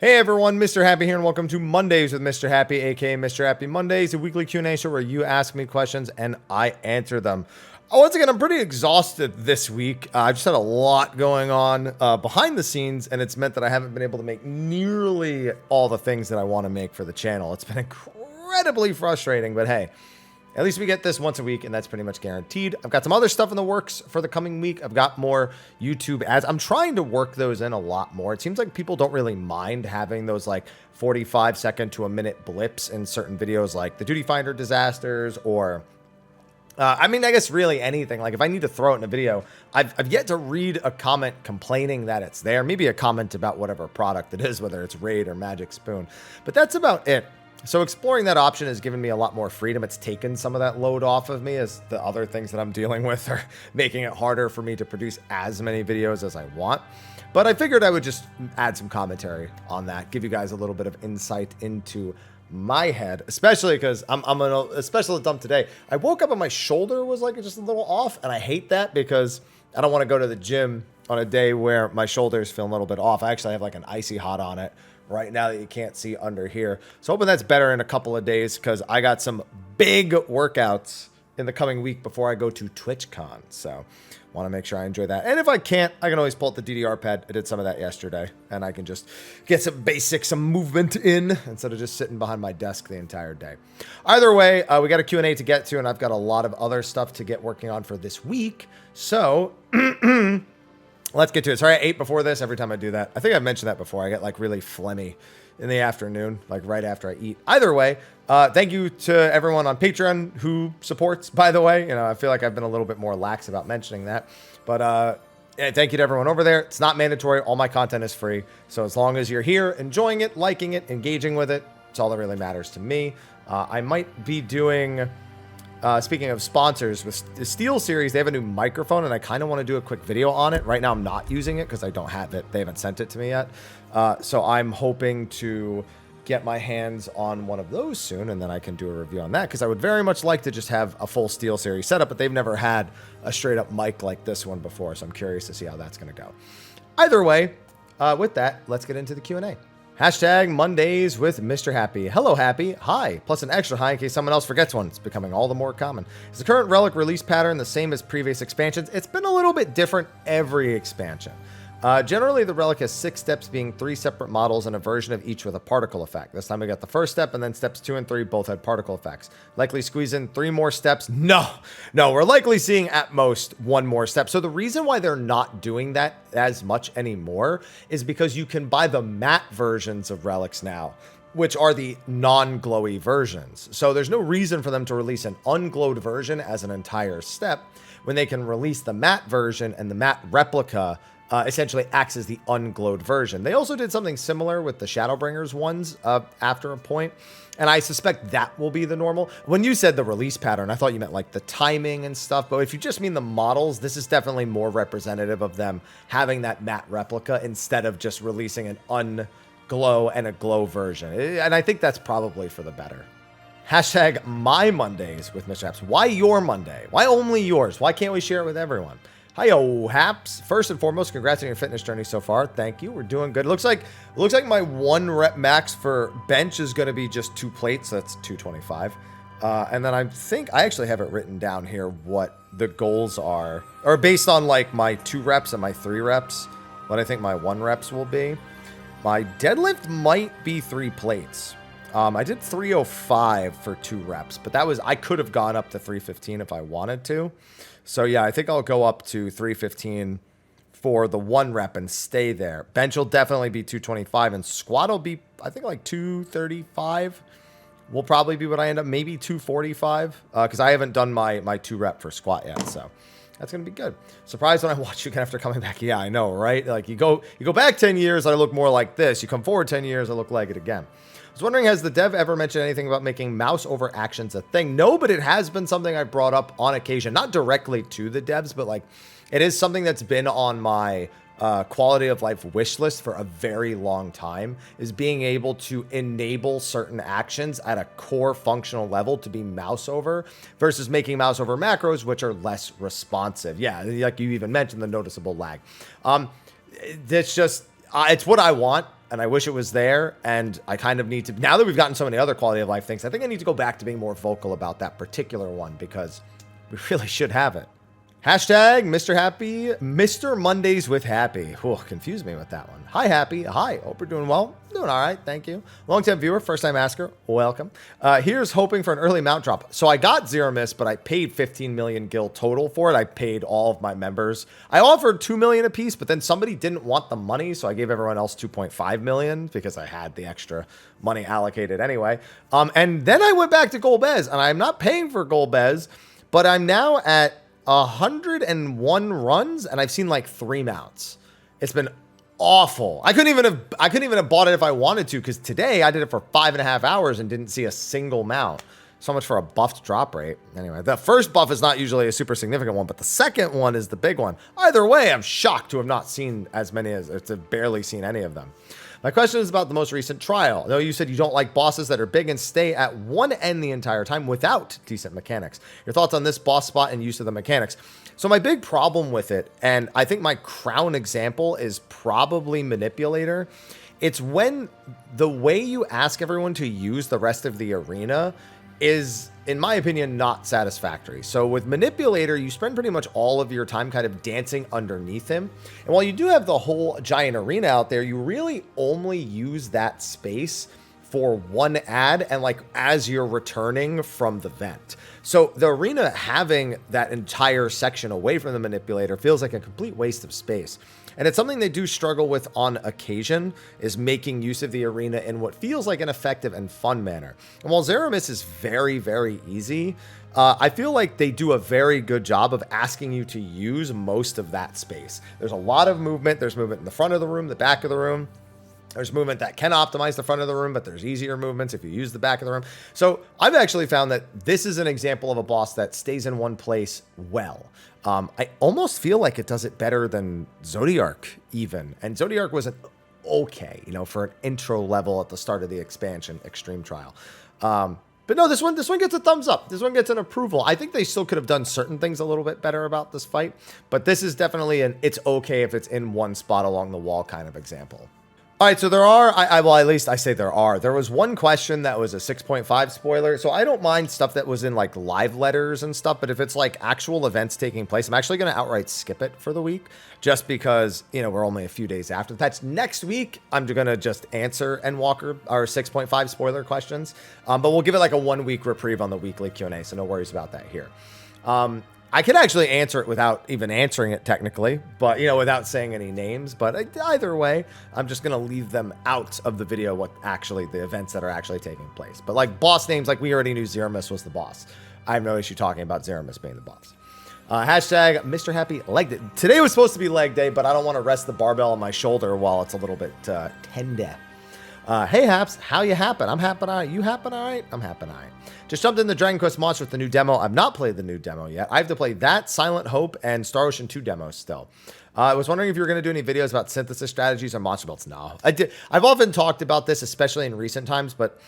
Hey everyone, Mr. Happy here, and welcome to Mondays with Mr. Happy, aka Mr. Happy Mondays, a weekly Q&A show where you ask me questions and I answer them. Once again, I'm pretty exhausted this week. I've just had a lot going on behind the scenes, and it's meant that I haven't been able to make nearly all the things that I want to make for the channel. It's been incredibly frustrating, but hey, at least we get this once a week, and that's pretty much guaranteed. I've got some other stuff in the works for the coming week. I've got more YouTube ads. I'm trying to work those in a lot more. It seems like people don't really mind having those like 45-second to a minute blips in certain videos, like the Duty Finder disasters, or I guess really anything. Like if I need to throw it in a video, I've yet to read a comment complaining that it's there. Maybe a comment about whatever product it is, whether it's Raid or Magic Spoon, but that's about it. So exploring that option has given me a lot more freedom. It's taken some of that load off of me, as the other things that I'm dealing with are making it harder for me to produce as many videos as I want. But I figured I would just add some commentary on that, give you guys a little bit of insight into my head, especially because I'm a special dump today. I woke up and my shoulder was like just a little off, and I hate that because I don't want to go to the gym on a day where my shoulders feel a little bit off. I actually have like an icy hot on it right now that you can't see under here. So hoping that's better in a couple of days, because I got some big workouts in the coming week before I go to TwitchCon. So want to make sure I enjoy that. And if I can't, I can always pull up the DDR pad. I did some of that yesterday, and I can just get some movement in instead of just sitting behind my desk the entire day. Either way, we got a Q&A to get to, and I've got a lot of other stuff to get working on for this week. So let's get to it. Sorry, I ate before this. Every time I do that, I think I've mentioned that before. I get like really phlegmy in the afternoon, like right after I eat. Either way, thank you to everyone on Patreon who supports, by the way. You know, I feel like I've been a little bit more lax about mentioning that. But yeah, thank you to everyone over there. It's not mandatory. All my content is free. So as long as you're here, enjoying it, liking it, engaging with it, it's all that really matters to me. I might be doing... speaking of sponsors, with the Steel series, they have a new microphone, and I kind of want to do a quick video on it. Right now, I'm not using it because I don't have it. They haven't sent it to me yet. So I'm hoping to get my hands on one of those soon, and then I can do a review on that, because I would very much like to just have a full Steel series setup, but they've never had a straight-up mic like this one before, so I'm curious to see how that's going to go. Either way, with that, let's get into the Q&A. Hashtag Mondays with Mr. Happy. Hello, Happy. Hi. Plus an extra hi in case someone else forgets one. It's becoming all the more common. Is the current Relic release pattern the same as previous expansions? It's been a little bit different every expansion. Generally, the Relic has 6 steps, being 3 separate models and a version of each with a particle effect. This time we got the first step, and then steps 2 and 3 both had particle effects. Likely squeeze in 3 more steps. No, we're likely seeing at most 1 more step. So the reason why they're not doing that as much anymore is because you can buy the matte versions of Relics now, which are the non-glowy versions. So there's no reason for them to release an unglowed version as an entire step when they can release the matte version, and the matte replica essentially acts as the unglowed version. They also did something similar with the Shadowbringers ones after a point, and I suspect that will be the normal. When you said the release pattern, I thought you meant like the timing and stuff, but if you just mean the models, this is definitely more representative of them having that matte replica instead of just releasing an unglow and a glow version. And I think that's probably for the better. Hashtag my Mondays with Mr. Haps. Why your Monday? Why only yours? Why can't we share it with everyone? Hi-yo, Haps. First and foremost, congrats on your fitness journey so far. Thank you. We're doing good. It looks like my 1 rep max for bench is going to be just 2 plates. So that's 225. And then I think I actually have it written down here what the goals are, or based on like my 2 reps and my 3 reps, what I think my 1 reps will be. My deadlift might be 3 plates. I did 305 for 2 reps, but that was, I could have gone up to 315 if I wanted to. So yeah, I think I'll go up to 315 for the 1 rep and stay there. Bench will definitely be 225, and squat will be, I think, like 235 will probably be what I end up, maybe 245, because I haven't done my 2 rep for squat yet, so that's gonna be good. Surprised when I watch you again after coming back. Yeah, I know, right? Like you go back 10 years, I look more like this. You come forward 10 years, I look like it again. I was wondering, has the dev ever mentioned anything about making mouse over actions a thing? No, but it has been something I brought up on occasion, not directly to the devs, but like it is something that's been on my quality of life wish list for a very long time, is being able to enable certain actions at a core functional level to be mouse over versus making mouse over macros, which are less responsive. Yeah, like you even mentioned, the noticeable lag. That's just, it's what I want. and I wish it was there. And I kind of need to, now that we've gotten so many other quality of life things, I think I need to go back to being more vocal about that particular one because we really should have it. Hashtag Mr. Happy, Mr. Mondays with Happy. Confused me with that one. Hi, Happy. Hi. Hope you're doing well. Doing all right. Thank you. Long-time viewer, first-time asker. Welcome. Here's hoping for an early mount drop. So I got Zero Miss, but I paid 15 million gil total for it. I paid all of my members. I offered 2 million apiece, but then somebody didn't want the money, so I gave everyone else 2.5 million because I had the extra money allocated anyway. And then I went back to Golbez, and I'm not paying for Golbez, but I'm now at 101 runs, and I've seen like 3 mounts. It's been awful. I couldn't even have bought it if I wanted to, because today I did it for 5.5 hours and didn't see a single mount. So much for a buffed drop rate. Anyway, the first buff is not usually a super significant one, but the second one is the big one. Either way, I'm shocked to have not seen as many as, or to have barely seen any of them. My question is about the most recent trial. No, you said you don't like bosses that are big and stay at one end the entire time without decent mechanics. Your thoughts on this boss spot and use of the mechanics? So my big problem with it, and I think my crown example is probably Manipulator. It's when the way you ask everyone to use the rest of the arena is, in my opinion, not satisfactory. So with Manipulator, you spend pretty much all of your time kind of dancing underneath him. And while you do have the whole giant arena out there, you really only use that space for one ad and like as you're returning from the vent. So the arena having that entire section away from the Manipulator feels like a complete waste of space. And it's something they do struggle with on occasion, is making use of the arena in what feels like an effective and fun manner. And while Zero Miss is very, very easy, I feel like they do a very good job of asking you to use most of that space. There's a lot of movement. There's movement in the front of the room, the back of the room. There's movement that can optimize the front of the room, but there's easier movements if you use the back of the room. So I've actually found that this is an example of a boss that stays in one place well. I almost feel like it does it better than Zodiark even. And Zodiark was an okay, you know, for an intro level at the start of the expansion extreme trial. But no, this one gets a thumbs up. This one gets an approval. I think they still could have done certain things a little bit better about this fight, but this is definitely an it's okay if it's in one spot along the wall kind of example. All right, so there are, well, at least I say there are. There was one question that was a 6.5 spoiler, so I don't mind stuff that was in like live letters and stuff, but if it's like actual events taking place, I'm actually going to outright skip it for the week, just because, you know, we're only a few days after. That's next week. I'm going to just answer Endwalker, our 6.5 spoiler questions, but we'll give it like a 1 week reprieve on the weekly Q&A, so no worries about that here. I could actually answer it without even answering it technically, but, you know, without saying any names. But either way, I'm just going to leave them out of the video, what actually the events that are actually taking place. But like boss names, like we already knew Zero Miss was the boss. I have no issue talking about Zero Miss being the boss. Hashtag Mr. Happy leg day. Today was supposed to be leg day, but I don't want to rest the barbell on my shoulder while it's a little bit tender. Hey Haps, how you happen? I'm happen all right. You happen all right? I'm happen all right. Just jumped in the Dragon Quest Monster with the new demo. I've not played the new demo yet. I have to play that, Silent Hope, and Star Ocean 2 demos still. I was wondering if you were going to do any videos about synthesis strategies or monster builds. No, I've often talked about this, especially in recent times, but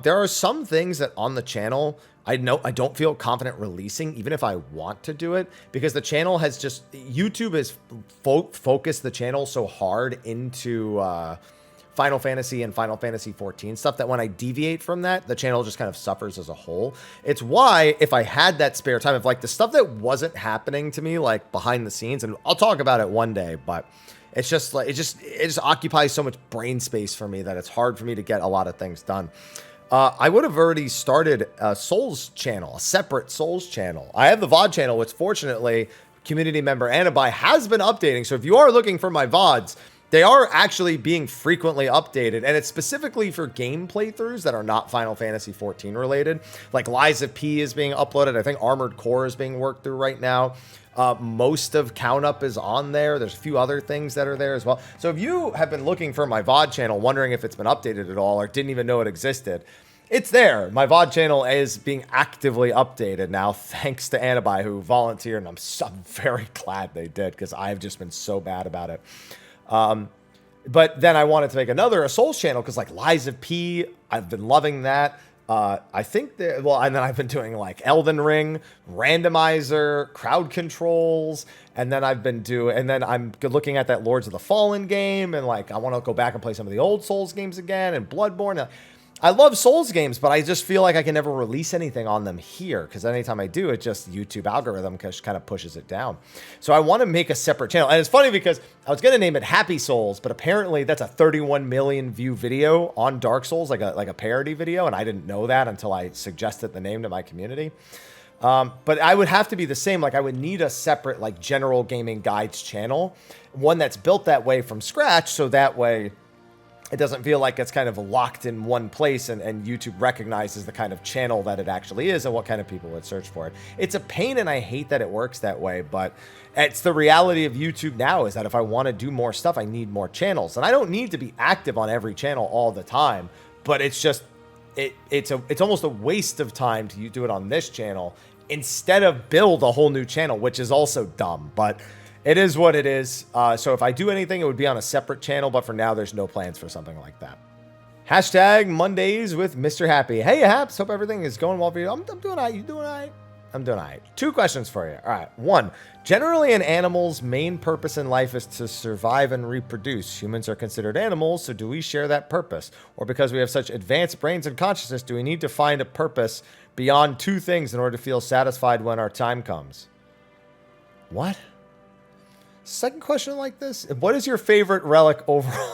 there are some things that on the channel I don't feel confident releasing, even if I want to do it, because the channel has just, YouTube has focused the channel so hard into Final Fantasy and Final Fantasy 14 stuff that when I deviate from that, the channel just kind of suffers as a whole. It's why if I had that spare time, if like the stuff that wasn't happening to me, like behind the scenes, and I'll talk about it one day, but it's just like, it just occupies so much brain space for me that it's hard for me to get a lot of things done. I would have already started a Souls channel, a separate Souls channel. I have the VOD channel, which fortunately community member Anabai has been updating. So if you are looking for my VODs, they are actually being frequently updated, and it's specifically for game playthroughs that are not Final Fantasy 14 related. Like Lies of P is being uploaded. I think Armored Core is being worked through right now. Most of Count Up is on there. There's a few other things that are there as well. So if you have been looking for my VOD channel, wondering if it's been updated at all or didn't even know it existed, it's there. My VOD channel is being actively updated now, thanks to Anabai, who volunteered, and I'm very glad they did, because I've just been so bad about it. But then I wanted to make a Souls channel, because like Lies of P, I've been loving that. I think that, well, and then I've been doing like Elden Ring, randomizer, crowd controls, and then I'm looking at that Lords of the Fallen game, and like I want to go back and play some of the old Souls games again, and Bloodborne. I love Souls games, but I just feel like I can never release anything on them here, because anytime I do, it just YouTube algorithm kind of pushes it down. So I want to make a separate channel. And it's funny because I was going to name it Happy Souls, but apparently that's a 31 million view video on Dark Souls, like a parody video, and I didn't know that until I suggested the name to my community. But I would have to be the same. Like I would need a separate like general gaming guides channel, one that's built that way from scratch, so that way it doesn't feel like it's kind of locked in one place, and YouTube recognizes the kind of channel that it actually is and what kind of people would search for it. It's a pain, and I hate that it works that way, but it's the reality of YouTube now, is that if I want to do more stuff, I need more channels. And I don't need to be active on every channel all the time, but it's just, it's almost a waste of time to do it on this channel instead of build a whole new channel, which is also dumb, but it is what it is. So if I do anything, it would be on a separate channel, but for now, there's no plans for something like that. Hashtag Mondays with Mr. Happy. Hey, Haps, hope everything is going well for you. I'm doing all right. You doing all right? I'm doing all right. 2 questions for you. All right. 1, generally an animal's main purpose in life is to survive and reproduce. Humans are considered animals, so do we share that purpose? Or because we have such advanced brains and consciousness, do we need to find a purpose beyond 2 things in order to feel satisfied when our time comes? What? Second question like this. What is your favorite relic overall?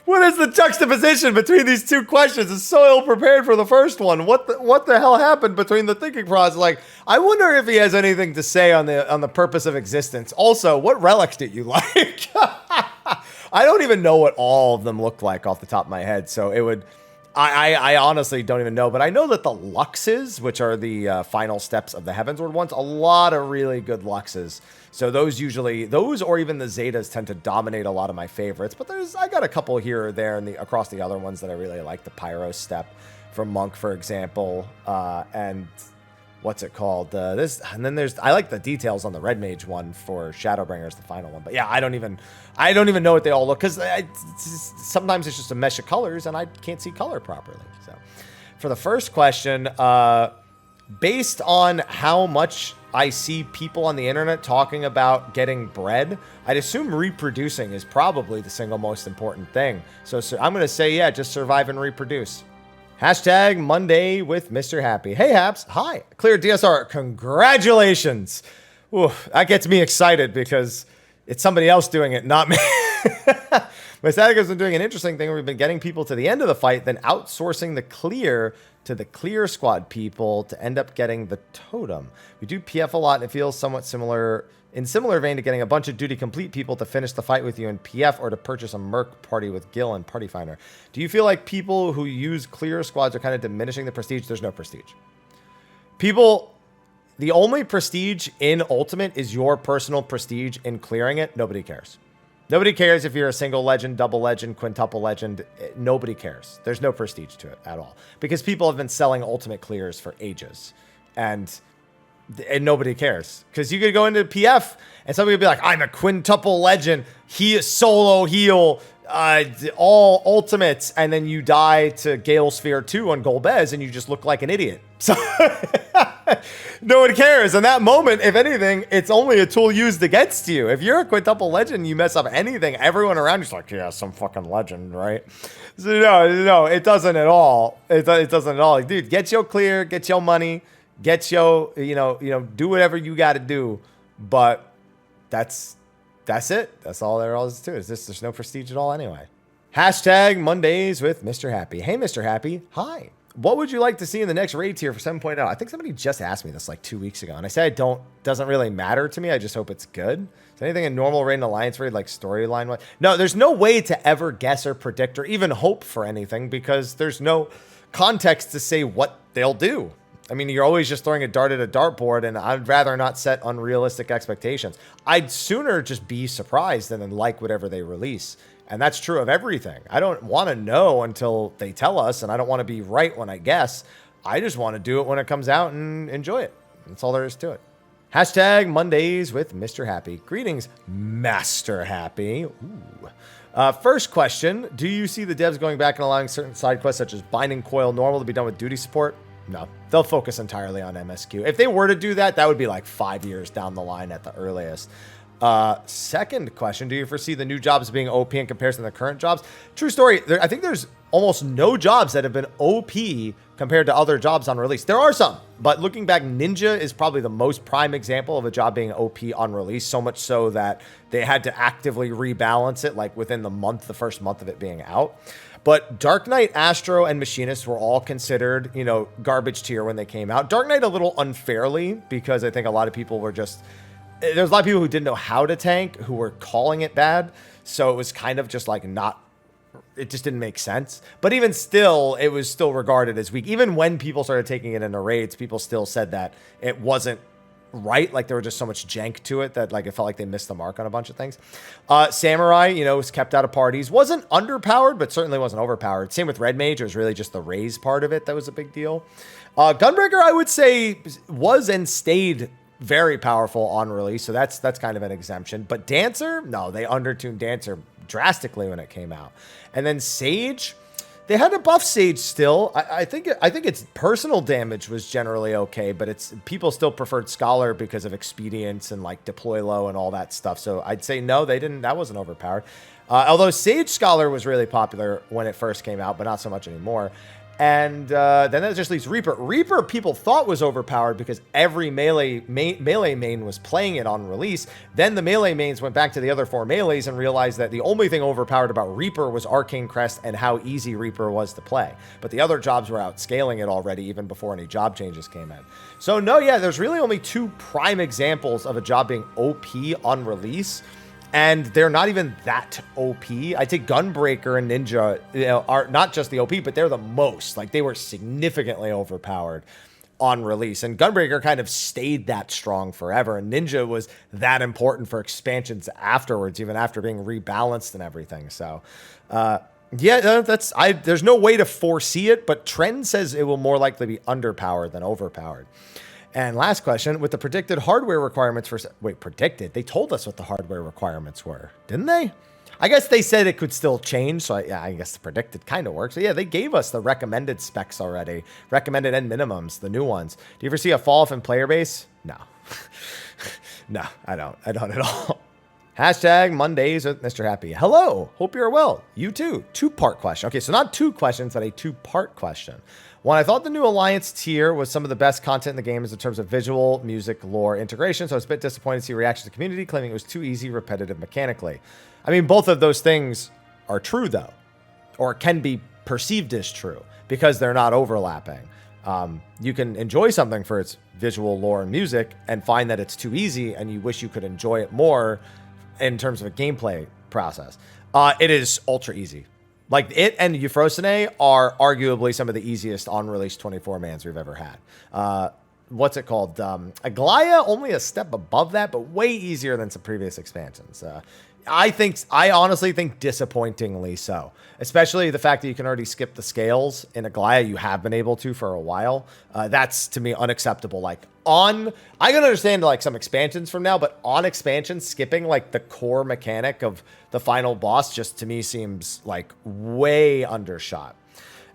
What is the juxtaposition between these 2 questions? It's so ill prepared for the first one. What the hell happened between the thinking process? Like, I wonder if he has anything to say on the purpose of existence. Also, what relics did you like? I don't even know what all of them look like off the top of my head. So it would, I honestly don't even know, but I know that the Luxes, which are the final steps of the Heavensward ones, a lot of really good Luxes. So those or even the Zetas tend to dominate a lot of my favorites. But I got a couple here or there across the other ones that I really like. The Pyro Step from Monk, for example, and what's it called? And then I like the details on the Red Mage one for Shadowbringers, the final one. But yeah, I don't even know what they all look, because sometimes it's just a mesh of colors and I can't see color properly. So for the first question, based on how much I see people on the internet talking about getting bread, I'd assume reproducing is probably the single most important thing. So I'm going to say, yeah, just survive and reproduce. Hashtag Monday with Mr. Happy. Hey, Haps. Hi. Clear DSR. Congratulations. Ooh, that gets me excited because it's somebody else doing it, not me. Mystatic's been doing an interesting thing. We've been getting people to the end of the fight, then outsourcing the clear to the clear squad people to end up getting the totem. We do PF a lot, and it feels somewhat similar, in similar vein to getting a bunch of duty complete people to finish the fight with you in PF, or to purchase a merc party with Gil and Party Finder. Do you feel like people who use clear squads are kind of diminishing the prestige? There's no prestige. The only prestige in Ultimate is your personal prestige in clearing it. Nobody cares. Nobody cares if you're a single legend, double legend, quintuple legend. Nobody cares. There's no prestige to it at all, because people have been selling Ultimate clears for ages, and nobody cares, because you could go into PF and somebody would be like, I'm a quintuple legend, he is solo heal, all ultimates, and then you die to Gale Sphere 2 on Golbez and you just look like an idiot. So no one cares. In that moment, if anything, it's only a tool used against you. If you're a quintuple legend, you mess up anything, everyone around you's like, yeah, some fucking legend, right? So no, it doesn't at all. It doesn't at all. Dude, get your clear, get your money, get your, do whatever you got to do. But that's it. That's all there is to it. There's no prestige at all anyway. Hashtag Mondays with Mr. Happy. Hey, Mr. Happy. Hi. What would you like to see in the next raid tier for 7.0? I think somebody just asked me this like 2 weeks ago, and I said doesn't really matter to me. I just hope it's good. Is anything in normal raid and alliance raid, like storyline? No, there's no way to ever guess or predict or even hope for anything, because there's no context to say what they'll do. I mean, you're always just throwing a dart at a dartboard, and I'd rather not set unrealistic expectations. I'd sooner just be surprised than like whatever they release. And that's true of everything. I don't want to know until they tell us, and I don't want to be right when I guess. I just want to do it when it comes out and enjoy it. That's all there is to it. Hashtag Mondays with Mr. Happy. Greetings, Master Happy. Ooh. First question, do you see the devs going back and allowing certain side quests such as Binding Coil Normal to be done with duty support? No, they'll focus entirely on MSQ. If they were to do that, that would be like 5 years down the line at the earliest. Second question, do you foresee the new jobs being OP in comparison to the current jobs? True story, I think there's almost no jobs that have been OP compared to other jobs on release. There are some, but looking back, Ninja is probably the most prime example of a job being OP on release, so much so that they had to actively rebalance it like within the first month of it being out. But Dark Knight, Astro, and Machinist were all considered, you know, garbage tier when they came out. Dark Knight a little unfairly, because I think a lot of people were just... There's a lot of people who didn't know how to tank, who were calling it bad. So it was kind of just like it just didn't make sense. But even still, it was still regarded as weak. Even when people started taking it into raids, people still said that it wasn't right. Like there was just so much jank to it that like it felt like they missed the mark on a bunch of things. Samurai, you know, was kept out of parties. Wasn't underpowered, but certainly wasn't overpowered. Same with Red Mage. It was really just the raise part of it that was a big deal. Gunbreaker, I would say, was and stayed very powerful on release, so that's kind of an exemption. But Dancer, no, they undertuned Dancer drastically when it came out. And then Sage, they had to buff Sage still. I think its personal damage was generally okay, but people still preferred Scholar because of expedience and like deploy low and all that stuff. So I'd say no, they didn't. That wasn't overpowered. Although Sage Scholar was really popular when it first came out, but not so much anymore. And then that just leaves Reaper. Reaper people thought was overpowered because every melee main was playing it on release. Then the melee mains went back to the other 4 melees and realized that the only thing overpowered about Reaper was Arcane Crest and how easy Reaper was to play. But the other jobs were outscaling it already even before any job changes came in. So no, yeah, there's really only 2 prime examples of a job being OP on release. And they're not even that OP. I'd say Gunbreaker and Ninja, you know, are not just the OP, but they're the most. Like, they were significantly overpowered on release. And Gunbreaker kind of stayed that strong forever. And Ninja was that important for expansions afterwards, even after being rebalanced and everything. So, yeah, there's no way to foresee it, but trend says it will more likely be underpowered than overpowered. And last question, with the predicted hardware requirements for... Wait, predicted? They told us what the hardware requirements were, didn't they? I guess they said it could still change, so yeah, I guess the predicted kind of works. So yeah, they gave us the recommended specs already. Recommended and minimums, the new ones. Do you ever see a fall off in player base? No. No, I don't. I don't at all. Hashtag Mondays with Mr. Happy. Hello, hope you're well. You too. 2-part question. Okay, so not 2 questions, but a 2-part question. One, I thought the new Alliance tier was some of the best content in the game in terms of visual, music, lore, integration, so I was a bit disappointed to see reaction to the community claiming it was too easy, repetitive mechanically. I mean, both of those things are true, though, or can be perceived as true, because they're not overlapping. You can enjoy something for its visual, lore, and music, and find that it's too easy, and you wish you could enjoy it more in terms of a gameplay process. It is ultra easy. Like, it and Euphrosyne are arguably some of the easiest on-release 24-mans we've ever had. What's it called? Aglaya, only a step above that, but way easier than some previous expansions. I honestly think disappointingly so. Especially the fact that you can already skip the scales in Aglaya. You have been able to for a while. That's, to me, unacceptable. Like, I can understand, like, some expansions from now, but on expansions, skipping, like, the core mechanic of the final boss just, to me, seems, like, way undershot.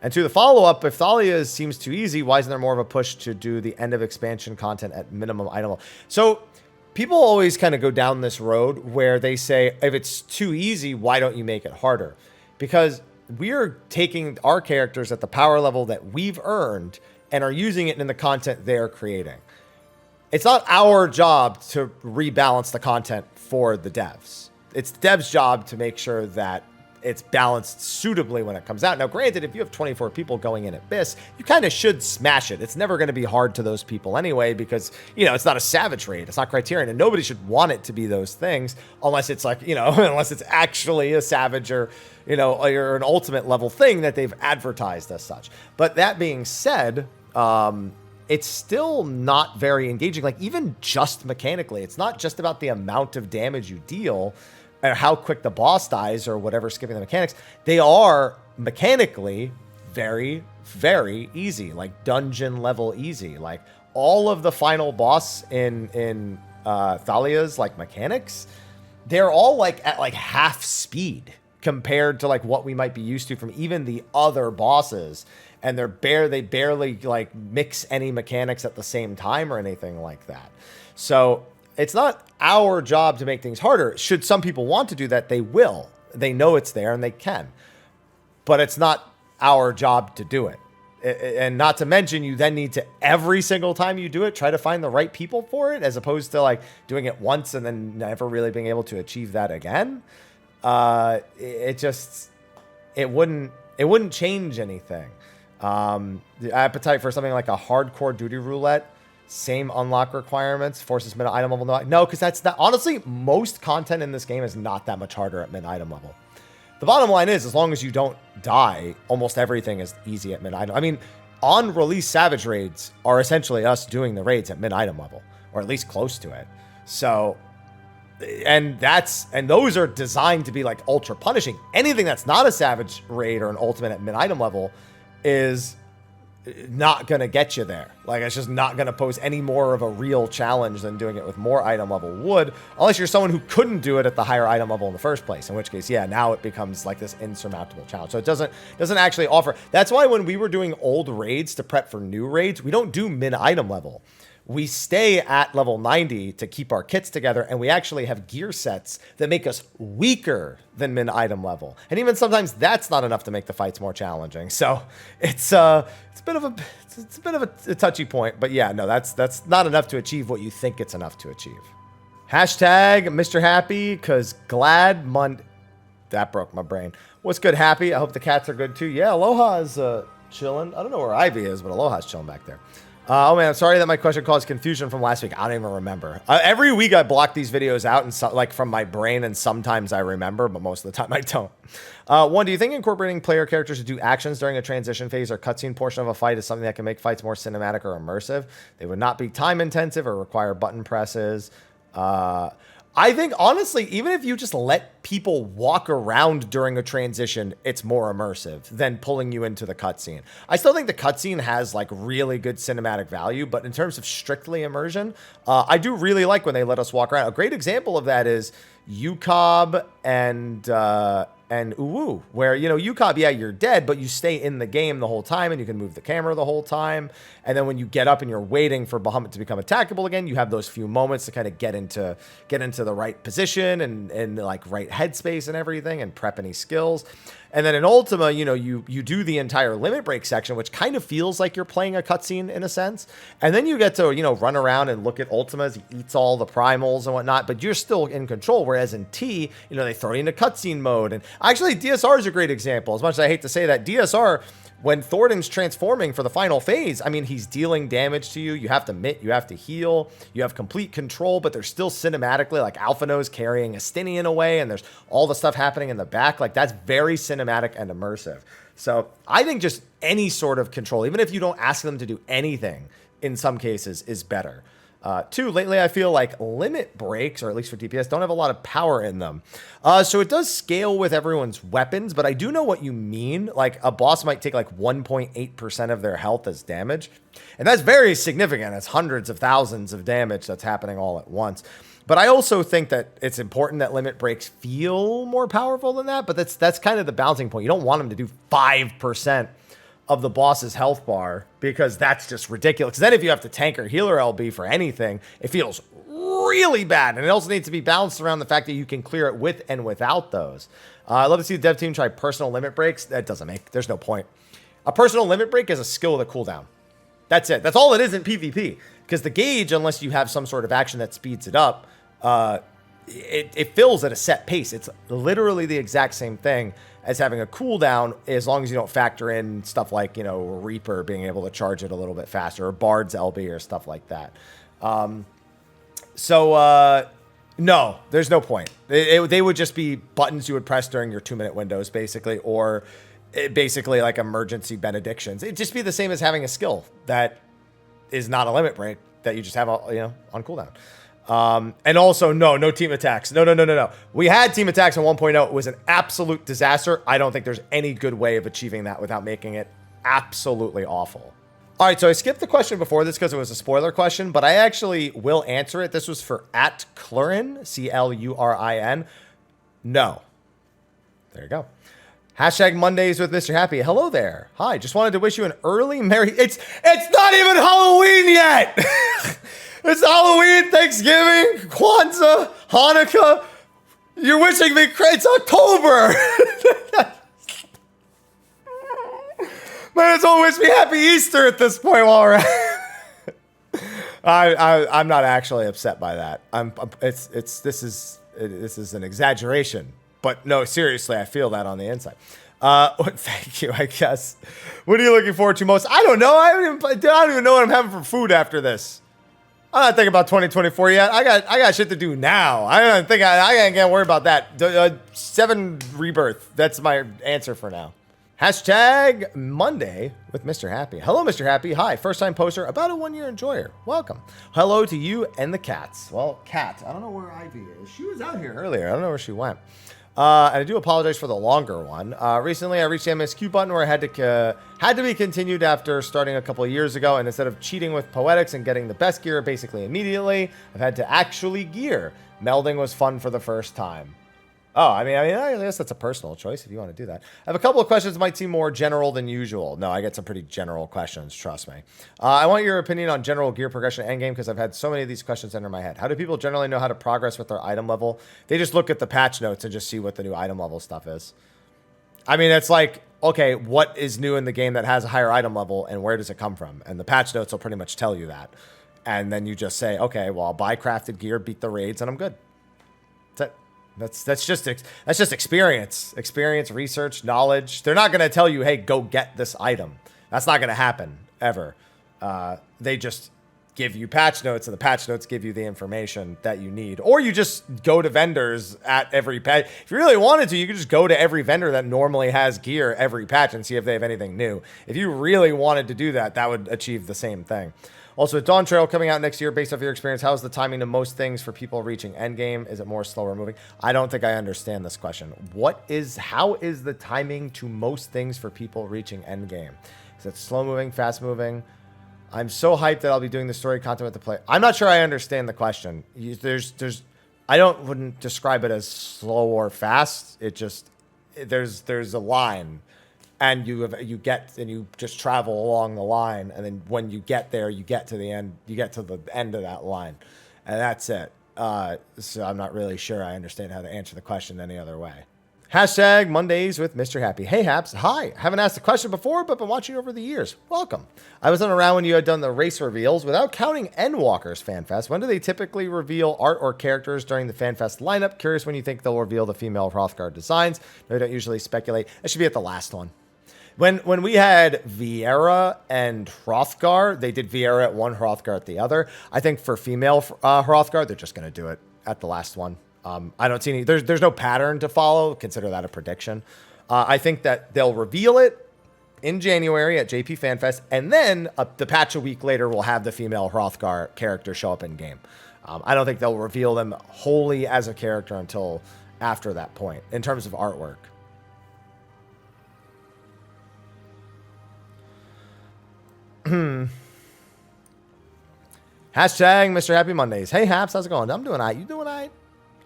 And to the follow-up, if Thalia seems too easy, why isn't there more of a push to do the end of expansion content at minimum item level? So people always kind of go down this road where they say, if it's too easy, why don't you make it harder? Because we're taking our characters at the power level that we've earned and are using it in the content they're creating. It's not our job to rebalance the content for the devs. It's the devs' job to make sure that it's balanced suitably when it comes out. Now, granted, if you have 24 people going in Abyss, you kind of should smash it. It's never going to be hard to those people anyway, because, you know, it's not a Savage raid. It's not Criterion, and nobody should want it to be those things unless it's like, you know, unless it's actually a Savage or, you know, or an Ultimate level thing that they've advertised as such. But that being said, it's still not very engaging. Like, even just mechanically, it's not just about the amount of damage you deal or how quick the boss dies or whatever, skipping the mechanics. They are mechanically very, very easy, like dungeon level easy. Like, all of the final boss in Thalia's like mechanics, they're all like at like half speed compared to like what we might be used to from even the other bosses. And they barely like mix any mechanics at the same time or anything like that. So it's not our job to make things harder. Should some people want to do that, they will. They know it's there and they can. But it's not our job to do it. And not to mention, you then need to, every single time you do it, try to find the right people for it, as opposed to like doing it once and then never really being able to achieve that again. It wouldn't change anything. The appetite for something like a hardcore duty roulette, same unlock requirements, forces mid item level. No, because that's not, honestly, most content in this game is not that much harder at mid item level. The bottom line is, as long as you don't die, almost everything is easy at mid item. I mean, on release Savage raids are essentially us doing the raids at mid item level, or at least close to it. So, and those are designed to be like ultra punishing. Anything that's not a Savage raid or an ultimate at mid item level is not going to get you there. Like, it's just not going to pose any more of a real challenge than doing it with more item level would, unless you're someone who couldn't do it at the higher item level in the first place, in which case, yeah, now it becomes like this insurmountable challenge. So it doesn't actually offer. That's why when we were doing old raids to prep for new raids, we don't do mid item level. We stay at level 90 to keep our kits together, and we actually have gear sets that make us weaker than min item level. And even sometimes that's not enough to make the fights more challenging. So it's a bit of a touchy point, but yeah, no, that's not enough to achieve what you think it's enough to achieve. Hashtag Mr. Happy, cause glad that broke my brain. What's good, Happy? I hope the cats are good too. Yeah, Aloha's chilling. I don't know where Ivy is, but Aloha's chilling back there. Oh man, I'm sorry that my question caused confusion from last week. I don't even remember. Every week I block these videos out and like from my brain, and sometimes I remember, but most of the time I don't. One, do you think incorporating player characters to do actions during a transition phase or cutscene portion of a fight is something that can make fights more cinematic or immersive? They would not be time intensive or require button presses. I think, honestly, even if you just let people walk around during a transition, it's more immersive than pulling you into the cutscene. I still think the cutscene has, like, really good cinematic value, but in terms of strictly immersion, I do really like when they let us walk around. A great example of that is UCOB and Uwu, where, you know, UCOB, yeah, you're dead, but you stay in the game the whole time, and you can move the camera the whole time. And then when you get up and you're waiting for Bahamut to become attackable again, you have those few moments to kind of get into the right position and like right headspace and everything, and prep any skills. And then in Ultima, you know, you do the entire limit break section, which kind of feels like you're playing a cutscene in a sense. And then you get to, you know, run around and look at Ultima as he eats all the primals and whatnot, but you're still in control. Whereas in T, you know, they throw you into cutscene mode. And actually, DSR is a great example. As much as I hate to say that, DSR, when Thornton's transforming for the final phase, I mean, he's dealing damage to you. You have to mitt, you have to heal, you have complete control, but there's still cinematically, like Alphino's carrying Astinian away, and there's all the stuff happening in the back. Like, that's very cinematic and immersive. So I think just any sort of control, even if you don't ask them to do anything, in some cases is better. Two, lately I feel like limit breaks, or at least for DPS, don't have a lot of power in them. So it does scale with everyone's weapons, but I do know what you mean. Like, a boss might take like 1.8% of their health as damage. And that's very significant. It's hundreds of thousands of damage that's happening all at once. But I also think that it's important that limit breaks feel more powerful than that. But that's kind of the balancing point. You don't want them to do 5% of the boss's health bar, because that's just ridiculous. Because then if you have to tank or heal or LB for anything, it feels really bad. And it also needs to be balanced around the fact that you can clear it with and without those. I'd love to see the dev team try personal limit breaks. There's no point. A personal limit break is a skill with a cooldown. That's it. That's all it is in PvP. Because the gauge, unless you have some sort of action that speeds it up, it fills at a set pace. It's literally the exact same thing as having a cooldown, as long as you don't factor in stuff like, you know, Reaper being able to charge it a little bit faster, or Bard's LB or stuff like that. No, there's no point. They would just be buttons you would press during your 2-minute windows, basically, or basically like emergency benedictions. It'd just be the same as having a skill that is not a limit break that you just have, you know, on cooldown. And also, no team attacks. No. We had team attacks on 1.0. It was an absolute disaster. I don't think there's any good way of achieving that without making it absolutely awful. All right, so I skipped the question before this because it was a spoiler question, but I actually will answer it. This was for @Clurin, CLURIN. No. There you go. Hashtag Mondays with Mr. Happy. Hello there. Hi, just wanted to wish you an early Merry... It's not even Halloween yet! It's Halloween, Thanksgiving, Kwanzaa, Hanukkah. You're wishing me... It's October! Might as well wish me Happy Easter at this point while we're at I'm not actually upset by that. This is an exaggeration. But no, seriously, I feel that on the inside. Thank you, I guess. What are you looking forward to most? I don't know. I don't even know what I'm having for food after this. I'm not thinking about 2024 yet. I got shit to do now. I don't think I can't worry about that. 7 rebirth. That's my answer for now. Hashtag Monday with Mr. Happy. Hello, Mr. Happy. Hi, first time poster, about a 1-year enjoyer. Welcome. Hello to you and the cats. Well, cat, I don't know where Ivy is. She was out here earlier. I don't know where she went. And I do apologize for the longer one. Recently, I reached the MSQ button where I had to be continued after starting a couple of years ago. And instead of cheating with Poetics and getting the best gear basically immediately, I've had to actually gear. Melding was fun for the first time. Oh, I guess that's a personal choice if you want to do that. I have a couple of questions that might seem more general than usual. No, I get some pretty general questions, trust me. I want your opinion on general gear progression endgame because I've had so many of these questions enter my head. How do people generally know how to progress with their item level? They just look at the patch notes and just see what the new item level stuff is. I mean, it's like, okay, what is new in the game that has a higher item level and where does it come from? And the patch notes will pretty much tell you that. And then you just say, okay, well, I'll buy crafted gear, beat the raids, and I'm good. That's it. That's just experience, research, knowledge. They're not going to tell you, hey, go get this item. That's not going to happen ever. They just give you patch notes, and the patch notes give you the information that you need. Or you just go to vendors at every patch. If you really wanted to, you could just go to every vendor that normally has gear every patch and see if they have anything new. If you really wanted to do that, that would achieve the same thing. Also, Dawn Trail coming out next year. Based off your experience, how is the timing to most things for people reaching endgame? Is it more slower moving? I don't think I understand this question. How is the timing to most things for people reaching endgame? Is it slow moving, fast moving? I'm so hyped that I'll be doing the story content with the play. I'm not sure I understand the question. I wouldn't describe it as slow or fast. It just, there's a line. And you just travel along the line, and then when you get there, you get to the end. You get to the end of that line, and that's it. So I'm not really sure I understand how to answer the question any other way. Hashtag Mondays with Mr. Happy. Hey, Haps. Hi. Haven't asked a question before, but been watching over the years. Welcome. I wasn't around when you had done the race reveals. Without counting Endwalker's FanFest, when do they typically reveal art or characters during the FanFest lineup? Curious when you think they'll reveal the female Hrothgar designs. No, I don't usually speculate. It should be at the last one. When we had Viera and Hrothgar, they did Viera at one, Hrothgar at the other. I think for female Hrothgar, they're just going to do it at the last one. I don't see any... There's no pattern to follow. Consider that a prediction. I think that they'll reveal it in January at JP FanFest, and then the patch a week later will have the female Hrothgar character show up in game. I don't think they'll reveal them wholly as a character until after that point, in terms of artwork. Hashtag Mr. Happy Mondays. Hey, Haps, how's it going? I'm doing all right. You doing all right?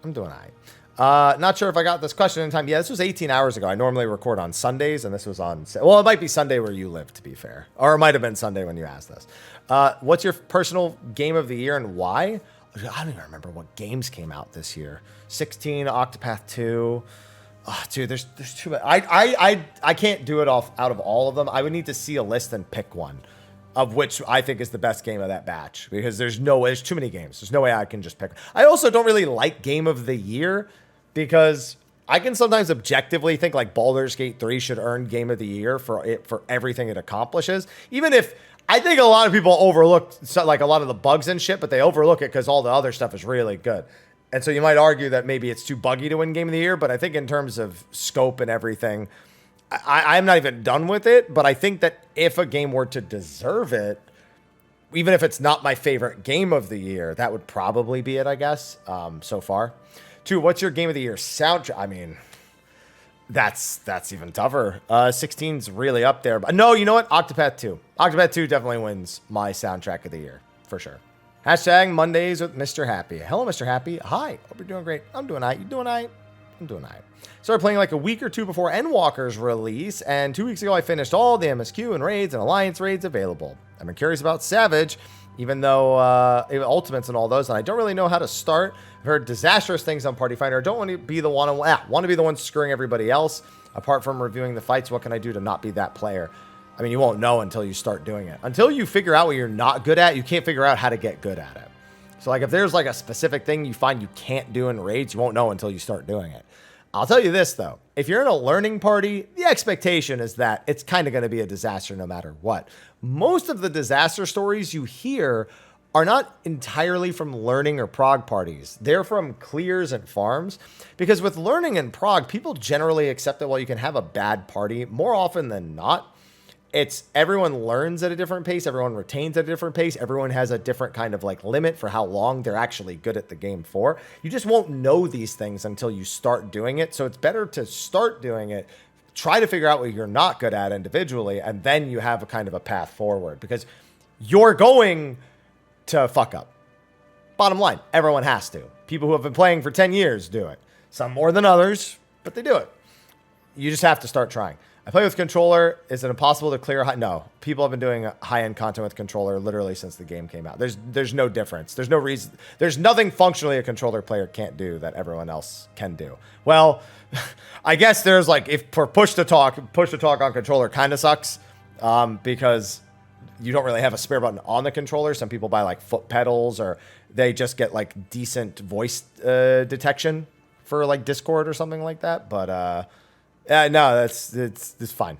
I'm doing all right. Not sure if I got this question in time. Yeah, this was 18 hours ago. I normally record on Sundays, and this was on... Well, it might be Sunday where you live, to be fair. Or it might have been Sunday when you asked this. What's your personal game of the year and why? I don't even remember what games came out this year. 16, Octopath 2... Oh, dude, there's too many. I can't do it out of all of them. I would need to see a list and pick one of which I think is the best game of that batch, because there's too many games. There's no way I can just pick. I also don't really like game of the year because I can sometimes objectively think like Baldur's Gate 3 should earn game of the year for everything it accomplishes. Even if I think a lot of people overlook like a lot of the bugs and shit, but they overlook it because all the other stuff is really good. And so you might argue that maybe it's too buggy to win game of the year, but I think in terms of scope and everything, I'm not even done with it, but I think that if a game were to deserve it, even if it's not my favorite game of the year, that would probably be it, I guess, so far. 2, what's your game of the year soundtrack? I mean, That's even tougher. 16's really up there. But no, you know what? Octopath 2. Octopath 2 definitely wins my soundtrack of the year, for sure. Hashtag Mondays with Mr. Happy. Hello, Mr. Happy. Hi. Hope you're doing great. I'm doing all right. You doing all right? I'm doing all right. Started playing like a week or two before Endwalker's release, and 2 weeks ago I finished all the MSQ and raids and Alliance raids available. I've been curious about Savage, even though Ultimates and all those, and I don't really know how to start. I've heard disastrous things on Party Finder. I don't want to be the one screwing everybody else. Apart from reviewing the fights, what can I do to not be that player? I mean, you won't know until you start doing it. Until you figure out what you're not good at, you can't figure out how to get good at it. So like if there's like a specific thing you find you can't do in raids, you won't know until you start doing it. I'll tell you this though, if you're in a learning party, the expectation is that it's kind of going to be a disaster no matter what. Most of the disaster stories you hear are not entirely from learning or prog parties. They're from clears and farms. Because with learning and prog, people generally accept that while you can have a bad party, more often than not, it's everyone learns at a different pace, everyone retains at a different pace, everyone has a different kind of like limit for how long they're actually good at the game for. You just won't know these things until you start doing it. So it's better to start doing it, try to figure out what you're not good at individually, and then you have a kind of a path forward because you're going to fuck up. Bottom line, everyone has to. People who have been playing for 10 years do it. Some more than others, but they do it. You just have to start trying. I play with controller. Is it impossible to clear high? No. People have been doing high-end content with controller literally since the game came out. There's no difference. There's no reason. There's nothing functionally a controller player can't do that everyone else can do. Well, I guess there's like if for push to talk on controller kind of sucks because you don't really have a spare button on the controller. Some people buy like foot pedals or they just get like decent voice detection for like Discord or something like that. But no, it's fine.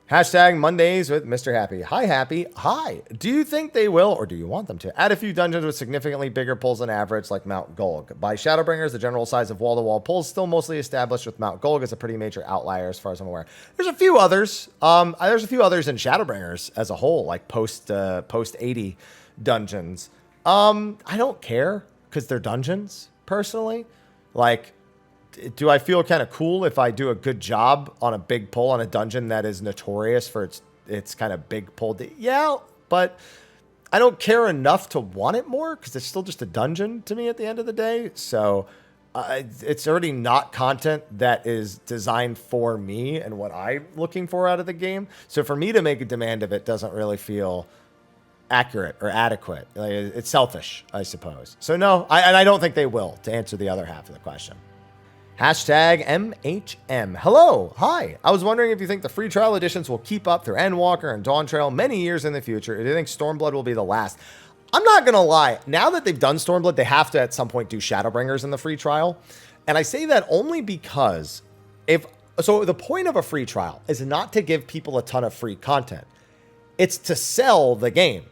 Hashtag Mondays with Mr. Happy. Hi, Happy. Hi. Do you think they will, or do you want them to, add a few dungeons with significantly bigger pulls than average, like Mount Golg? By Shadowbringers, the general size of wall-to-wall pulls still mosely established, with Mount Golg as a pretty major outlier as far as I'm aware. There's a few others. There's a few others in Shadowbringers as a whole, like post 80 dungeons. I don't care because they're dungeons, personally. Like, do I feel kind of cool if I do a good job on a big pull on a dungeon that is notorious for its kind of big pull? Yeah, but I don't care enough to want it more because it's still just a dungeon to me at the end of the day. So it's already not content that is designed for me and what I'm looking for out of the game. So for me to make a demand of it doesn't really feel accurate or adequate. Like, it's selfish, I suppose. So no, I don't think they will, to answer the other half of the question. Hashtag MHM. Hello. Hi. I was wondering if you think the free trial editions will keep up through Endwalker and Dawn Trail many years in the future. Or do you think Stormblood will be the last? I'm not going to lie. Now that they've done Stormblood, they have to at some point do Shadowbringers in the free trial. And I say that only because so the point of a free trial is not to give people a ton of free content. It's to sell the game.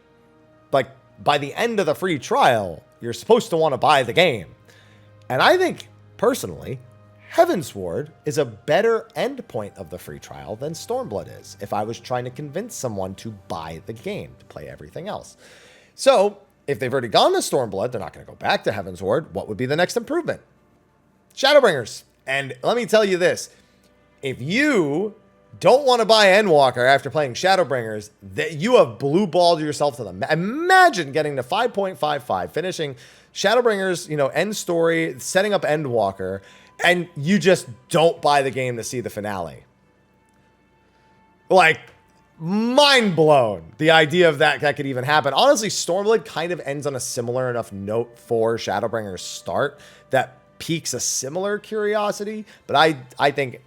Like by the end of the free trial, you're supposed to want to buy the game. And I think personally, Heavensward is a better endpoint of the free trial than Stormblood is if I was trying to convince someone to buy the game to play everything else. So if they've already gone to Stormblood, they're not going to go back to Heavensward. What would be the next improvement? Shadowbringers. And let me tell you this. If you don't want to buy Endwalker after playing Shadowbringers, that you have blue-balled yourself to them. Imagine getting to 5.55, finishing Shadowbringers, end story, setting up Endwalker, and you just don't buy the game to see the finale. Like, mind blown. The idea of that could even happen. Honestly, Stormblood kind of ends on a similar enough note for Shadowbringers start that piques a similar curiosity, but I think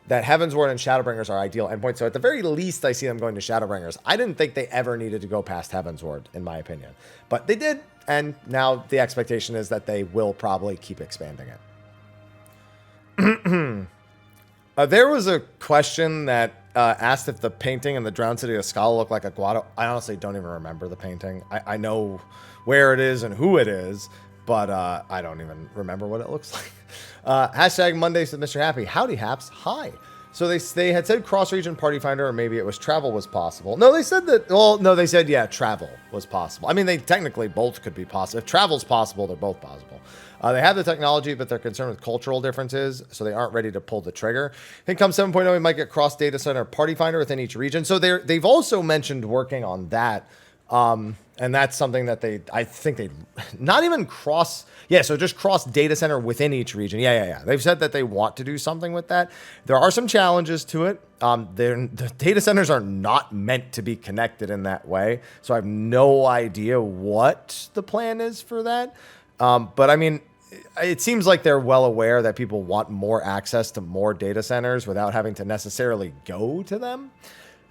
that Heavensward and Shadowbringers are ideal endpoints. So at the very least, I see them going to Shadowbringers. I didn't think they ever needed to go past Heavensward, in my opinion. But they did, and now the expectation is that they will probably keep expanding it. There was a question that asked if the painting in the Drowned City of Skala looked like a Guado. I honestly don't even remember the painting. I know where it is and who it is, but I don't even remember what it looks like. Hashtag Mondays with Mr. Happy. Howdy, Haps. Hi. So they had said cross-region party finder, or maybe it was travel was possible. No, they said that. Well, no, they said, yeah, travel was possible. I mean, they technically both could be possible. If travel's possible, they're both possible. They have the technology, but they're concerned with cultural differences, so they aren't ready to pull the trigger. I think come 7.0, we might get cross data center party finder within each region. So they've also mentioned working on that. And that's something that I think they not even cross. Yeah, so just cross data center within each region. Yeah. They've said that they want to do something with that. There are some challenges to it. The data centers are not meant to be connected in that way. So I have no idea what the plan is for that. But I mean, it seems like they're well aware that people want more access to more data centers without having to necessarily go to them.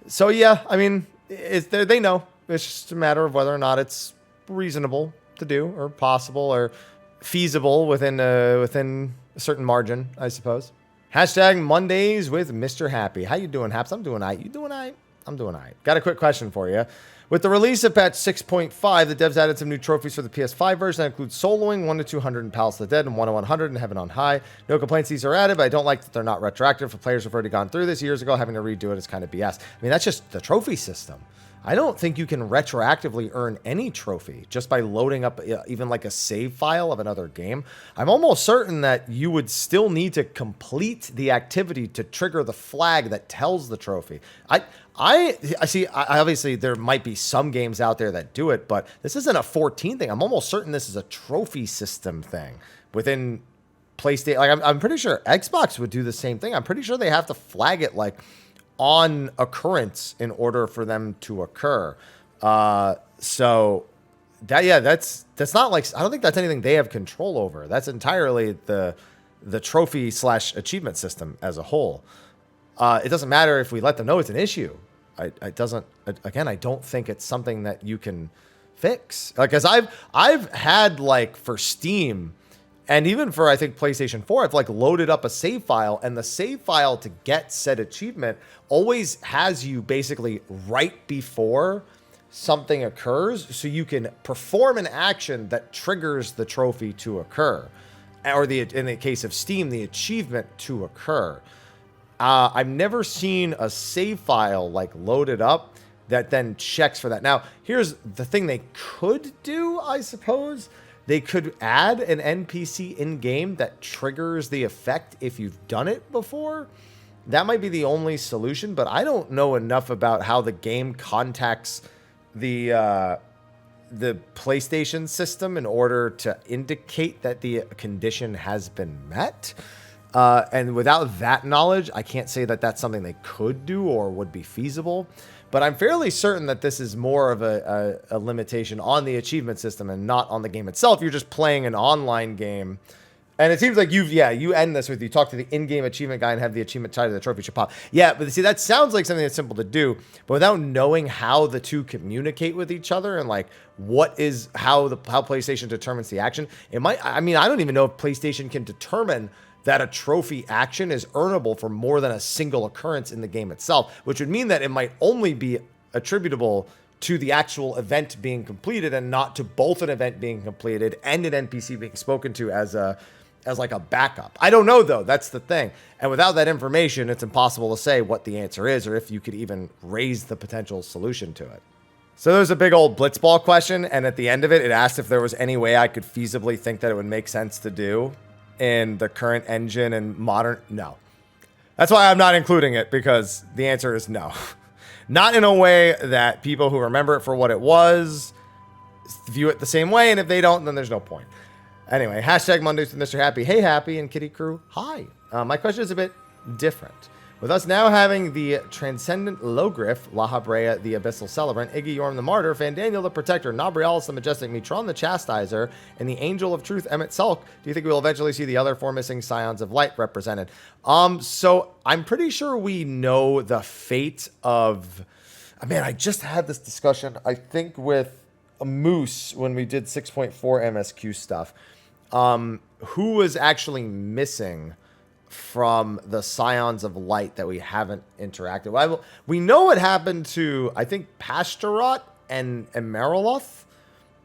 So yeah, I mean, they know. It's just a matter of whether or not it's reasonable to do or possible or feasible within a certain margin, I suppose. Hashtag Mondays with Mr. Happy. How you doing, Haps? I'm doing all right. You doing all right? I'm doing all right. Got a quick question for you. With the release of patch 6.5, the devs added some new trophies for the PS5 version that include soloing 1 to 200 in Palace of the Dead and 1 to 100 in Heaven on High. No complaints these are added, but I don't like that they're not retroactive for players who've already gone through this years ago. Having to redo it is kind of BS. I mean, that's just the trophy system. I don't think you can retroactively earn any trophy just by loading up even like a save file of another game. I'm almost certain that you would still need to complete the activity to trigger the flag that tells the trophy. I see, obviously there might be some games out there that do it, but this isn't a 14 thing. I'm almost certain this is a trophy system thing within PlayStation. Like I'm pretty sure Xbox would do the same thing. I'm pretty sure they have to flag it like on occurrence in order for them to occur. So that, yeah, that's not like, I don't think that's anything they have control over. That's entirely the trophy / achievement system as a whole. It doesn't matter if we let them know it's an issue. I don't think it's something that you can fix. Like, as I've had, like, for Steam, and even for, I think, PlayStation 4, I've like loaded up a save file, and the save file to get said achievement always has you basically right before something occurs, so you can perform an action that triggers the trophy to occur, or in the case of Steam, the achievement to occur. I've never seen a save file like loaded up that then checks for that. Now, here's the thing they could do, I suppose. They could add an NPC in-game that triggers the effect if you've done it before. That might be the only solution, but I don't know enough about how the game contacts the PlayStation system in order to indicate that the condition has been met. And without that knowledge, I can't say that that's something they could do or would be feasible. But I'm fairly certain that this is more of a limitation on the achievement system and not on the game itself. You're just playing an online game. And it seems like you end this with you talk to the in-game achievement guy and have the achievement tied to the trophy should pop. Yeah, but see, that sounds like something that's simple to do. But without knowing how the two communicate with each other and like how PlayStation determines the action, it might. I mean, I don't even know if PlayStation can determine that a trophy action is earnable for more than a single occurrence in the game itself, which would mean that it might only be attributable to the actual event being completed and not to both an event being completed and an NPC being spoken to as like a backup. I don't know, though. That's the thing. And without that information, it's impossible to say what the answer is or if you could even raise the potential solution to it. So there's a big old blitzball question, and at the end of it, it asked if there was any way I could feasibly think that it would make sense to do in the current engine and modern. No. That's why I'm not including it, because the answer is no. Not in a way that people who remember it for what it was view it the same way, and if they don't, then there's no point. Anyway, hashtag Mondays with Mr. Happy. Hey, Happy and Kitty Crew. Hi. My question is a bit different. With us now having the Transcendent Logriff, La Brea the Abyssal Celebrant, Iggy Yorm the Martyr, Fandaniel the Protector, Nabrialis the Majestic, Mitron the Chastizer, and the Angel of Truth, Emmett Sulk, do you think we'll eventually see the other four missing Scions of Light represented? So I'm pretty sure we know the fate of... Man, I just had this discussion, I think, with a Moose when we did 6.4 MSQ stuff. Who was actually missing from the Scions of Light that we haven't interacted with? We know what happened to, I think, Pastorot and Emeraloth,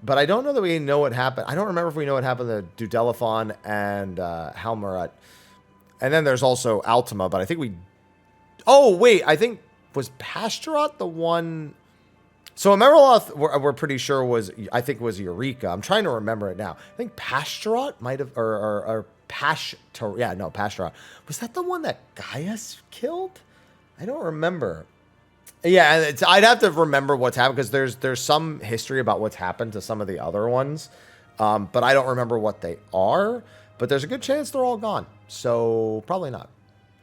but I don't know that we know what happened. I don't remember if we know what happened to Dudelaphon and Halmarat. And then there's also Altima, but I think we... Oh, wait, I think... Was Pastorot the one So Emeraloth, we're pretty sure I think was Eureka. I'm trying to remember it now. I think Pastorot might have, or Pastor, yeah, no, Pastorot. Was that the one that Gaius killed? I don't remember. Yeah, I'd have to remember what's happened because there's some history about what's happened to some of the other ones, but I don't remember what they are. But there's a good chance they're all gone, so probably not.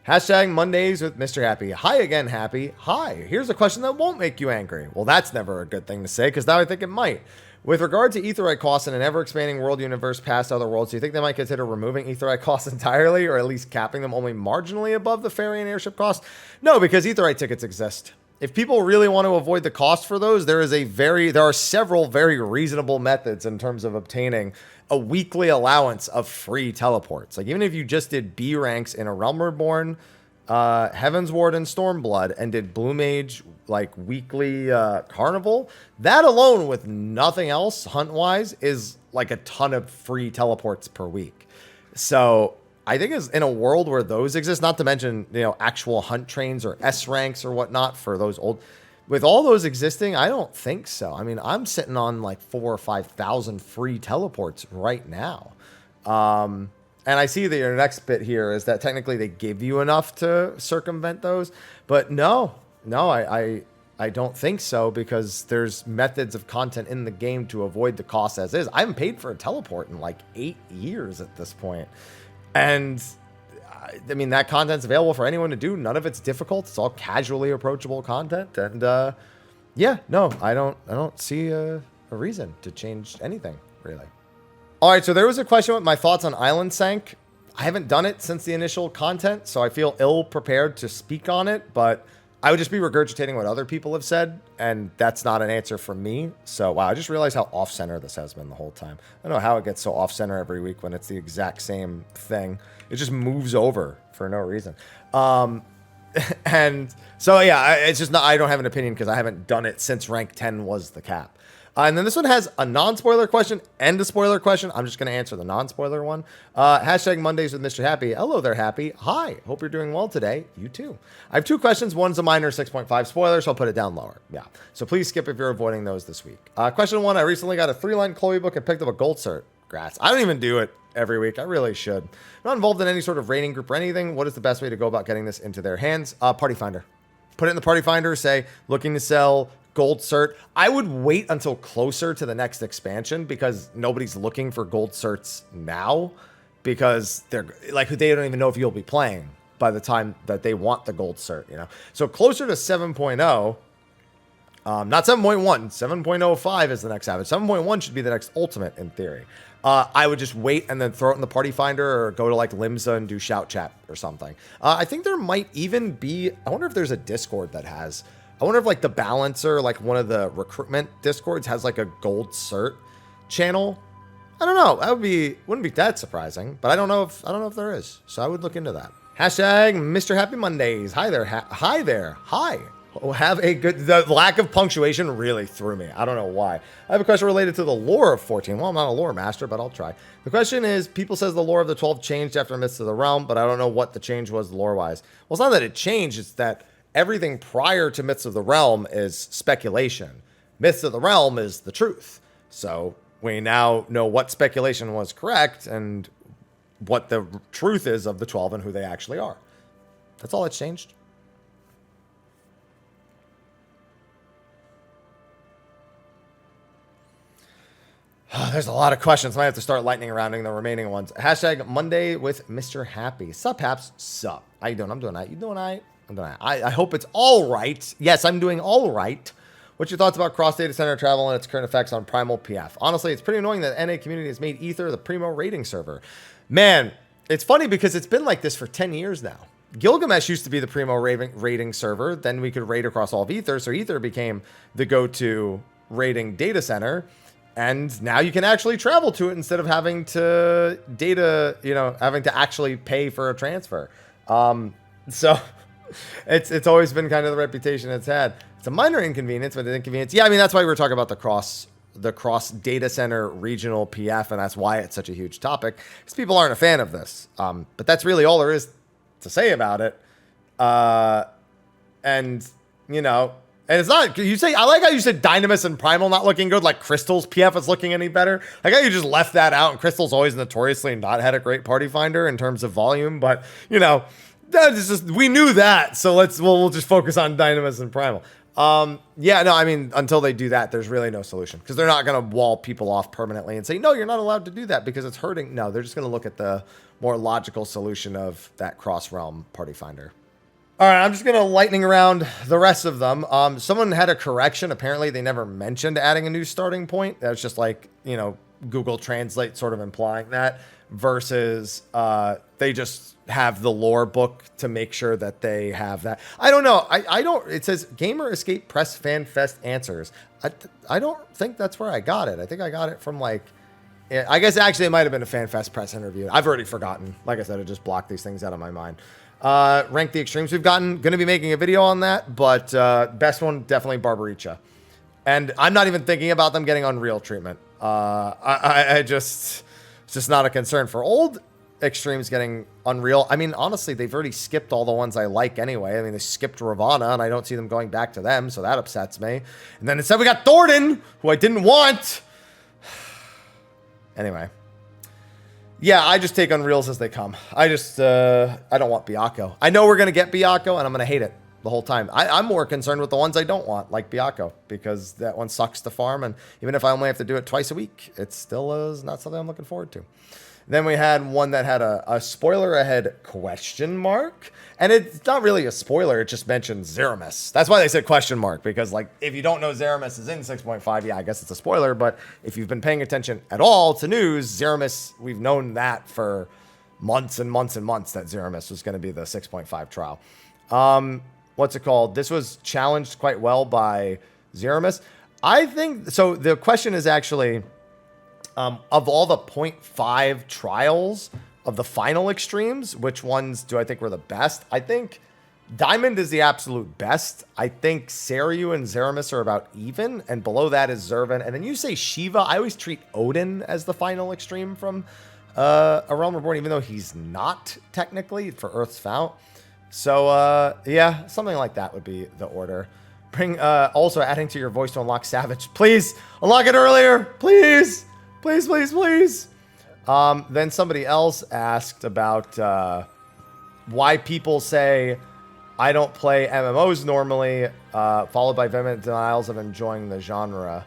Hashtag Mondays with Mr. Happy. Hi again, Happy. Hi. Here's a question that won't make you angry. Well, that's never a good thing to say, because now I think it might. With regard to Etherite Cost in an ever-expanding world universe past other worlds, do you think they might consider removing Etherite Costs entirely, or at least capping them only marginally above the ferry and airship cost? No, because Etherite tickets exist. If people really want to avoid the cost for those, there are several very reasonable methods in terms of obtaining a weekly allowance of free teleports. Like, even if you just did B ranks in a Realm Reborn, Heaven's Ward, and Stormblood, and did Blue Mage like weekly Carnival, that alone with nothing else hunt-wise is like a ton of free teleports per week. So I think is in a world where those exist, not to mention, actual hunt trains or S ranks or whatnot for those old. With all those existing, I don't think so. I mean, I'm sitting on like 4,000 or 5,000 free teleports right now. And I see that your next bit here is that technically they give you enough to circumvent those. But no, I don't think so, because there's methods of content in the game to avoid the cost as is. I haven't paid for a teleport in like 8 years at this point. And I mean, that content's available for anyone to do. None of it's difficult. It's all casually approachable content. And yeah, no, I don't see a reason to change anything, really. All right, so there was a question with my thoughts on Island Sank. I haven't done it since the initial content, so I feel ill-prepared to speak on it, but I would just be regurgitating what other people have said, and that's not an answer from me. So, wow, I just realized how off-center this has been the whole time. I don't know how it gets so off-center every week when it's the exact same thing. It just moves over for no reason. And so, yeah, it's just not, I don't have an opinion because I haven't done it since rank 10 was the cap. And then this one has a non-spoiler question and a spoiler question. I'm just going to answer the non-spoiler one. Hashtag Mondays with Mr. Happy. Hello there, Happy. Hi. Hope you're doing well today. You too. I have 2 questions. One's a minor 6.5 spoiler, so I'll put it down lower. Yeah. So please skip if you're avoiding those this week. Question 1. I recently got a 3-line Chloe book and picked up a gold cert. Grats. I don't even do it every week. I really should. I'm not involved in any sort of rating group or anything. What is the best way to go about getting this into their hands? Party Finder. Put it in the Party Finder. Say, looking to sell gold cert. I would wait until closer to the next expansion, because nobody's looking for gold certs now, because they're like, they don't even know if you'll be playing by the time that they want the gold cert, So closer to 7.0, not 7.1, 7.05 is the next average. 7.1 should be the next ultimate in theory. I would just wait and then throw it in the Party Finder, or go to like Limsa and do shout chat or something. I think there might even be, I wonder if there's a Discord that has, I wonder if like the Balancer, like one of the recruitment Discords, has like a gold cert channel. I don't know. That wouldn't be that surprising, but I don't know if there is. So I would look into that. Hashtag Mr. Happy Mondays. Hi there. Hi there. Hi. Have a good, the lack of punctuation really threw me. I don't know why. I have a question related to the lore of 14. Well, I'm not a lore master, but I'll try. The question is, people says the lore of the 12 changed after Myths of the Realm, but I don't know what the change was lore-wise. Well, it's not that it changed, it's that everything prior to Myths of the Realm is speculation. Myths of the Realm is the truth. So we now know what speculation was correct and what the truth is of the 12 and who they actually are. That's all that's changed. There's a lot of questions. Might have to start lightning rounding the remaining ones. Hashtag Monday with Mr. Happy. Sup, Haps? Sup? How you doing? I'm doing all right. You doing all right? I'm doing all right. I hope it's all right. Yes, I'm doing all right. What's your thoughts about cross data center travel and its current effects on Primal PF? Honestly, it's pretty annoying that the NA community has made Ether the primo rating server. Man, it's funny because it's been like this for 10 years now. Gilgamesh used to be the primo rating server. Then we could raid across all of Ether. So Ether became the go-to rating data center. And now you can actually travel to it instead of having to having to actually pay for a transfer. So it's always been kind of the reputation it's had. It's a minor inconvenience, but an inconvenience. Yeah, I mean, that's why we were talking about the cross data center regional PF, and that's why it's such a huge topic, because people aren't a fan of this. But that's really all there is to say about it. And, And it's not, you say, I like how you said Dynamis and Primal not looking good, like Crystal's PF is looking any better. Like how you just left that out, and Crystal's always notoriously not had a great party finder in terms of volume, but you know, that's just, we knew that, so we'll just focus on Dynamis and Primal. Yeah, no, I mean, until they do that, there's really no solution, because they're not going to wall people off permanently and say, no, you're not allowed to do that because it's hurting. No, they're just going to look at the more logical solution of that cross-realm party finder. All right, I'm just going to lightning around the rest of them. Someone had a correction. Apparently, they never mentioned adding a new starting point. That's just like, you know, Google Translate sort of implying that, versus they just have the lore book to make sure that they have that. I don't know. I don't, it says Gamer Escape Press FanFest Answers. I don't think that's where I got it. I think I got it from like, I guess actually it might have been a FanFest Press interview. I've already forgotten. Like I said, I just blocked these things out of my mind. Rank the extremes we've gotten. Going to be making a video on that, but best one, definitely Barbaricha. And I'm not even thinking about them getting Unreal treatment. It's just not a concern for old extremes getting Unreal. I mean, honestly, they've already skipped all the ones I like anyway. I mean, they skipped Ravana, and I don't see them going back to them, so that upsets me. And then instead we got Thornton, who I didn't want. Anyway. Yeah, I just take Unreals as they come. I don't want Byakko. I know we're going to get Byakko, and I'm going to hate it the whole time. I'm more concerned with the ones I don't want, like Byakko, because that one sucks to farm, and even if I only have to do it twice a week, it still is not something I'm looking forward to. Then we had one that had a spoiler ahead question mark, and it's not really a spoiler, it just mentions Zeramis. That's why they said question mark, because like if you don't know Zeramis is in 6.5, yeah, I guess it's a spoiler, but if you've been paying attention at all to news, Zeramis, we've known that for months and months and months, that Zeramis was going to be the 6.5 trial. What's it called? This was challenged quite well by Zeramis. I think, so the question is actually, of all the 0.5 trials of the final extremes, which ones do I think were the best? I think Diamond is the absolute best. I think Seryu and Zeramis are about even, and below that is Zervan. And then you say Shiva. I always treat Odin as the final extreme from A Realm Reborn, even though he's not technically for Earth's Fount. So, yeah, something like that would be the order. Bring, also adding to your voice to unlock Savage. Please, unlock it earlier. Please. Please, please, please. Then somebody else asked about why people say I don't play MMOs normally, followed by vehement denials of enjoying the genre.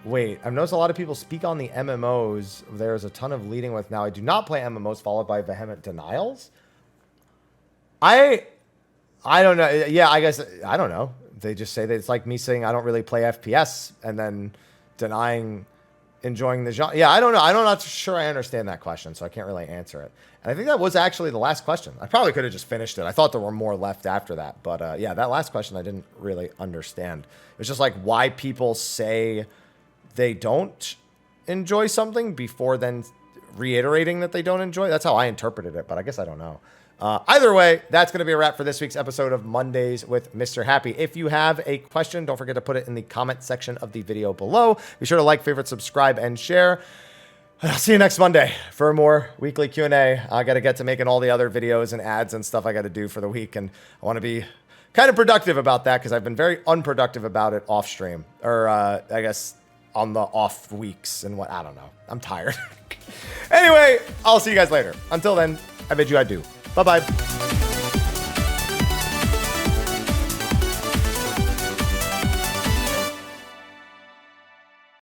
Wait, I've noticed a lot of people speak on the MMOs. There's a ton of leading with now I do not play MMOs, followed by vehement denials. I don't know. Yeah, I guess, I don't know. They just say that it's like me saying I don't really play FPS and then denying enjoying the genre. Yeah, I don't know. I'm not sure I understand that question, so I can't really answer it. And I think that was actually the last question. I probably could have just finished it. I thought there were more left after that. But yeah, that last question I didn't really understand. It's just like why people say they don't enjoy something before then reiterating that they don't enjoy. That's how I interpreted it, but I guess I don't know. Either way, that's going to be a wrap for this week's episode of Mondays with Mr. Happy. If you have a question, don't forget to put it in the comment section of the video below. Be sure to like, favorite, subscribe, and share. I'll see you next Monday for more weekly Q&A. I got to get to making all the other videos and ads and stuff I got to do for the week, and I want to be kind of productive about that because I've been very unproductive about it off stream, or I guess on the off weeks and what, I don't know. I'm tired. Anyway, I'll see you guys later. Until then, I bid you adieu. Bye-bye.